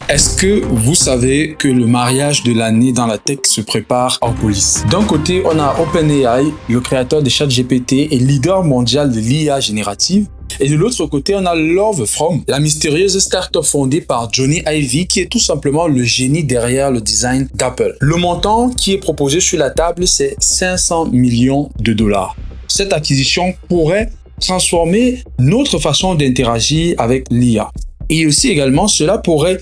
Est-ce que vous savez que le mariage de l'année dans la tech se prépare en coulisses? D'un côté, on a OpenAI, le créateur de ChatGPT et leader mondial de l'IA générative. Et de l'autre côté, on a Lovefrom, la mystérieuse startup fondée par Johnny Ive, qui est tout simplement le génie derrière le design d'Apple. Le montant qui est proposé sur la table, c'est 500 millions de dollars. Cette acquisition pourrait transformer notre façon d'interagir avec l'IA. Et aussi également, cela pourrait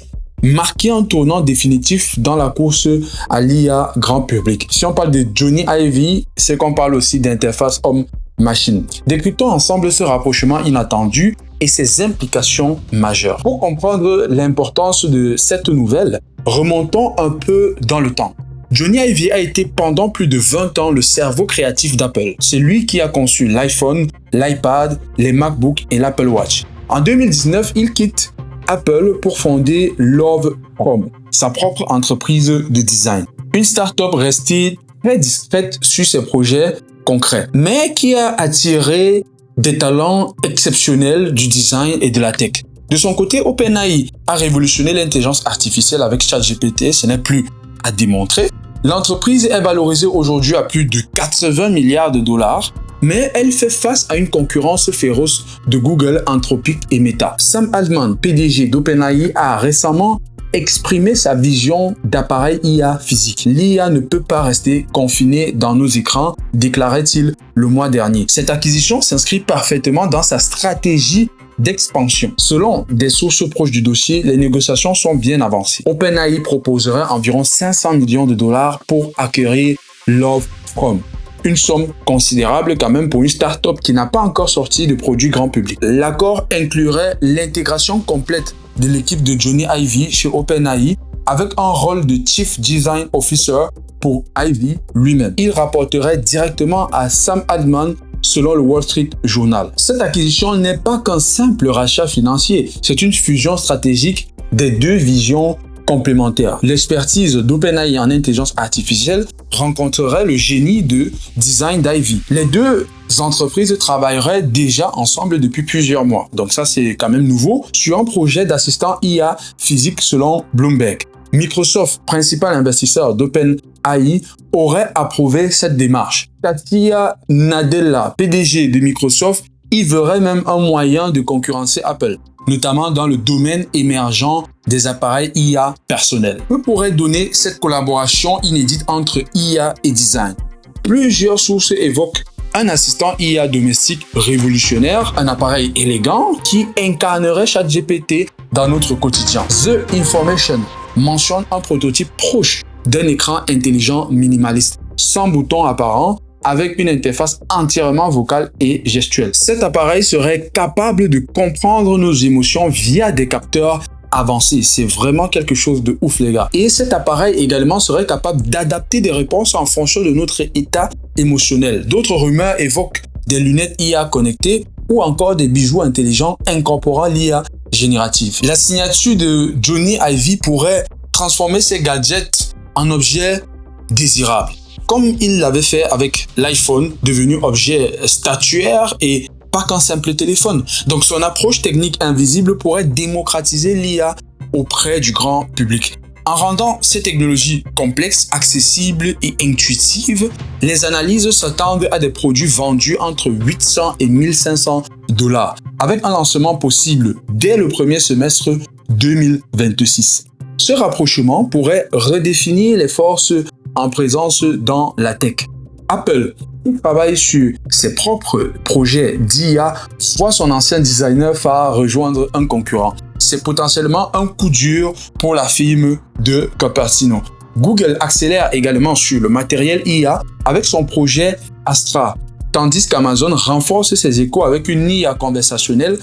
marquer un tournant définitif dans la course à l'IA grand public. Si on parle de Johnny Ive, c'est qu'on parle aussi d'interface homme-machine. Décryptons ensemble ce rapprochement inattendu et ses implications majeures. Pour comprendre l'importance de cette nouvelle, remontons un peu dans le temps. Johnny Ive a été pendant plus de 20 ans le cerveau créatif d'Apple. C'est lui qui a conçu l'iPhone, l'iPad, les MacBooks et l'Apple Watch. En 2019, il quitte Apple pour fonder Lovefrom, sa propre entreprise de design. Une start-up restée très discrète sur ses projets concrets, mais qui a attiré des talents exceptionnels du design et de la tech. De son côté, OpenAI a révolutionné l'intelligence artificielle avec ChatGPT, ce n'est plus à démontrer. L'entreprise est valorisée aujourd'hui à plus de 80 milliards de dollars, mais elle fait face à une concurrence féroce de Google, Anthropic et Meta. Sam Altman, PDG d'OpenAI, a récemment exprimé sa vision d'appareil IA physique. L'IA ne peut pas rester confinée dans nos écrans, déclarait-il le mois dernier. Cette acquisition s'inscrit parfaitement dans sa stratégie d'expansion. Selon des sources proches du dossier, les négociations sont bien avancées. OpenAI proposerait environ 500 millions de dollars pour acquérir Lovefrom. Une somme considérable quand même pour une start-up qui n'a pas encore sorti de produit grand public. L'accord inclurait l'intégration complète de l'équipe de Johnny Ive chez OpenAI avec un rôle de Chief Design Officer pour Ive lui-même. Il rapporterait directement à Sam Altman selon le Wall Street Journal. Cette acquisition n'est pas qu'un simple rachat financier, c'est une fusion stratégique des deux visions complémentaires. L'expertise d'OpenAI en intelligence artificielle rencontrerait le génie de design d'Ive. Les deux entreprises travailleraient déjà ensemble depuis plusieurs mois. Donc ça, c'est quand même nouveau, sur un projet d'assistant IA physique selon Bloomberg. Microsoft, principal investisseur d'OpenAI, aurait approuvé cette démarche. Satya Nadella, PDG de Microsoft, y verrait même un moyen de concurrencer Apple, notamment dans le domaine émergent des appareils IA personnels. Que pourrait donner cette collaboration inédite entre IA et design? Plusieurs sources évoquent un assistant IA domestique révolutionnaire, un appareil élégant qui incarnerait ChatGPT dans notre quotidien. The Information mentionne un prototype proche d'un écran intelligent minimaliste, sans bouton apparent, avec une interface entièrement vocale et gestuelle. Cet appareil serait capable de comprendre nos émotions via des capteurs avancés. C'est vraiment quelque chose de ouf, les gars. Et cet appareil également serait capable d'adapter des réponses en fonction de notre état émotionnel. D'autres rumeurs évoquent des lunettes IA connectées ou encore des bijoux intelligents incorporant l'IA générative. La signature de Johnny Ive pourrait transformer ces gadgets en objets désirables, comme il l'avait fait avec l'iPhone, devenu objet statuaire et pas qu'un simple téléphone. Donc son approche technique invisible pourrait démocratiser l'IA auprès du grand public. En rendant ces technologies complexes, accessibles et intuitives, les analyses s'attendent à des produits vendus entre 800 et 1500 dollars, avec un lancement possible dès le premier semestre 2026. Ce rapprochement pourrait redéfinir les forces en présence dans la tech. Apple, qui travaille sur ses propres projets d'IA, voit son ancien designer phare rejoindre un concurrent. C'est potentiellement un coup dur pour la firme de Cupertino. Google accélère également sur le matériel IA avec son projet Astra, tandis qu'Amazon renforce ses échos avec une IA conversationnelle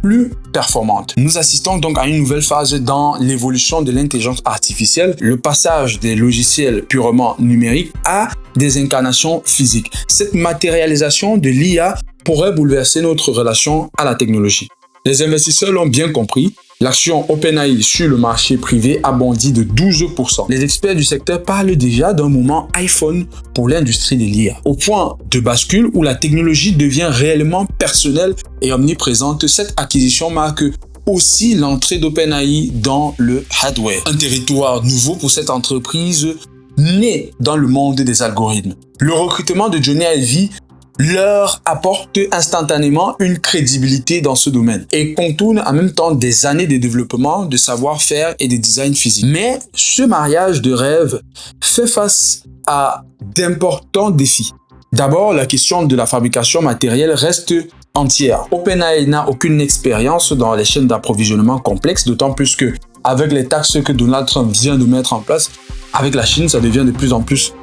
plus performante. Nous assistons donc à une nouvelle phase dans l'évolution de l'intelligence artificielle, le passage des logiciels purement numériques à des incarnations physiques. Cette matérialisation de l'IA pourrait bouleverser notre relation à la technologie. Les investisseurs l'ont bien compris. L'action OpenAI sur le marché privé a bondi de 12%. Les experts du secteur parlent déjà d'un moment iPhone pour l'industrie de l'IA. Au point de bascule où la technologie devient réellement personnelle et omniprésente, cette acquisition marque aussi l'entrée d'OpenAI dans le hardware. Un territoire nouveau pour cette entreprise née dans le monde des algorithmes. Le recrutement de Johnny Ive leur apporte instantanément une crédibilité dans ce domaine et contourne en même temps des années de développement, de savoir-faire et de design physique. Mais ce mariage de rêve fait face à d'importants défis. D'abord, la question de la fabrication matérielle reste entière. OpenAI n'a aucune expérience dans les chaînes d'approvisionnement complexes, d'autant plus que avec les taxes que Donald Trump vient de mettre en place, avec la Chine, ça devient de plus en plus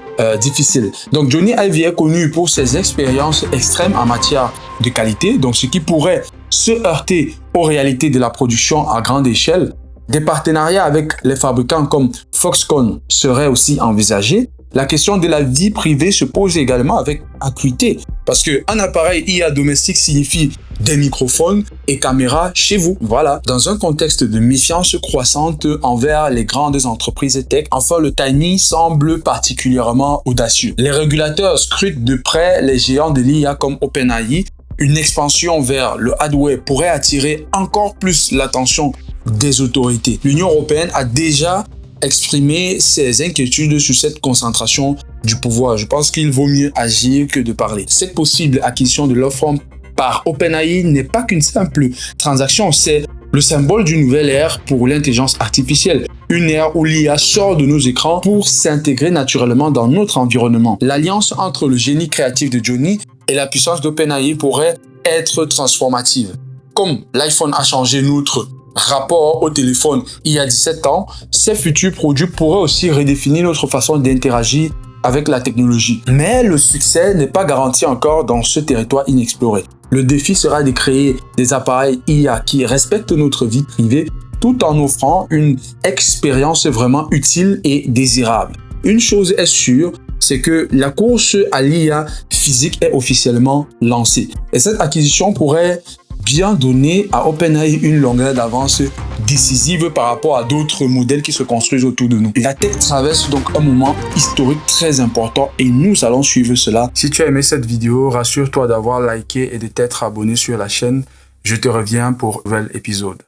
difficile. Donc Johnny Ive est connu pour ses expériences extrêmes en matière de qualité, donc ce qui pourrait se heurter aux réalités de la production à grande échelle. Des partenariats avec les fabricants comme Foxconn seraient aussi envisagés. La question de la vie privée se pose également avec acuité parce qu'un appareil IA domestique signifie des microphones et caméras chez vous. Voilà. Dans un contexte de méfiance croissante envers les grandes entreprises tech, enfin le timing semble particulièrement audacieux. Les régulateurs scrutent de près les géants de l'IA comme OpenAI. Une expansion vers le hardware pourrait attirer encore plus l'attention des autorités. L'Union européenne a déjà exprimé ses inquiétudes sur cette concentration du pouvoir. Je pense qu'il vaut mieux agir que de parler. Cette possible acquisition de l'offre par OpenAI n'est pas qu'une simple transaction, c'est le symbole d'une nouvelle ère pour l'intelligence artificielle. Une ère où l'IA sort de nos écrans pour s'intégrer naturellement dans notre environnement. L'alliance entre le génie créatif de Johnny et la puissance d'OpenAI pourrait être transformative. Comme l'iPhone a changé notre rapport au téléphone il y a 17 ans, ces futurs produits pourraient aussi redéfinir notre façon d'interagir avec la technologie. Mais le succès n'est pas garanti encore dans ce territoire inexploré. Le défi sera de créer des appareils IA qui respectent notre vie privée tout en offrant une expérience vraiment utile et désirable. Une chose est sûre, c'est que la course à l'IA physique est officiellement lancée. Et cette acquisition pourrait bien donner à OpenAI une longueur d'avance décisive par rapport à d'autres modèles qui se construisent autour de nous. La tech traverse donc un moment historique très important et nous allons suivre cela. Si tu as aimé cette vidéo, rassure-toi d'avoir liké et de t'être abonné sur la chaîne. Je te reviens pour un nouvel épisode.